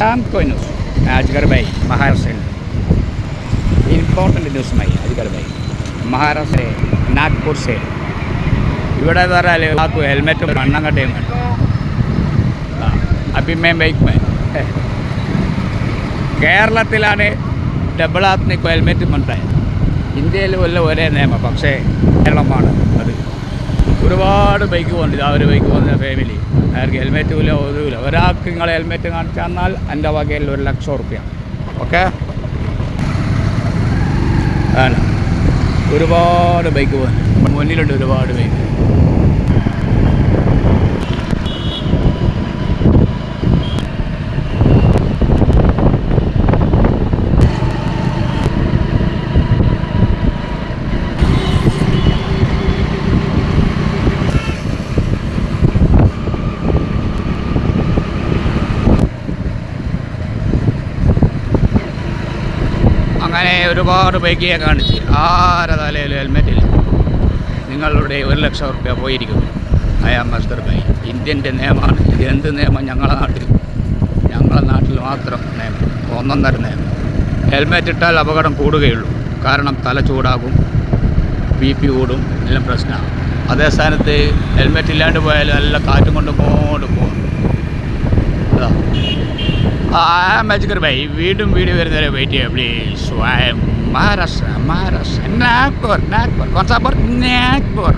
कोई न्यूज़ अजगर भाई महाराष्ट्र इम्पोर्टेंट न्यूज़ में अजगर भाई महाराष्ट्र नागपुर से ഇവിടെ तो हेलमेट मन्ना का टाइम अभी मैं बाइक में കേരളത്തിലാണ് ഡബിൾ ആത്മിക്ക് ഹെൽമെറ്റ് ഉണ്ടായത്. ഇന്ത്യയിൽ വല്ല ഒരേ നിയമം, പക്ഷേ കേരളമാണ് അത്. ഒരുപാട് ബൈക്ക് പോകുന്നുണ്ട്. ആ ഒരു ബൈക്ക് പോകുന്ന ഫാമിലി അയാൾക്ക് ഹെൽമെറ്റ് ഇല്ല, ഒന്നുമില്ല. ഒരാൾക്ക് നിങ്ങൾ ഹെൽമെറ്റ് കാണിച്ചു തന്നാൽ എൻ്റെ വകയിൽ 1,00,000 റുപ്യ. ഓക്കെ, ആണ് ഒരുപാട് ബൈക്ക് പോകുന്നുണ്ട്. മുന്നിലുണ്ട് ഒരുപാട് ബൈക്ക്. അങ്ങനെ ഒരുപാട് ബൈക്കിയെ കാണിച്ച് ആരെ തലയിൽ ഹെൽമെറ്റില്ല. നിങ്ങളുടെ 1,00,000 റുപ്യ പോയിരിക്കുന്നു. അയാൾ മസ്തർ ബൈ. ഇന്ത്യൻ്റെ നിയമമാണ് ഇത്. എന്ത് നിയമം? ഞങ്ങളെ നാട്ടിൽ മാത്രം നിയമം, ഒന്നൊന്നര നിയമം. ഹെൽമെറ്റ് ഇട്ടാൽ അപകടം കൂടുകയുള്ളൂ. കാരണം തല ചൂടാകും, BP കൂടും, എല്ലാം പ്രശ്നമാണ്. അതേ സ്ഥാനത്ത് ഹെൽമെറ്റ് ഇല്ലാണ്ട് പോയാൽ നല്ല കാറ്റും കൊണ്ട് പോകും. അജഗർ ഭായി വീണ്ടും വീഡിയോ വരുന്നവരെ വെയിറ്റ് ചെയ്യാം പ്ലീസ്. മഹാരാഷ്ട്ര നാഗ്പൂർ കോൺസാപൂർ നാഗ്പൂർ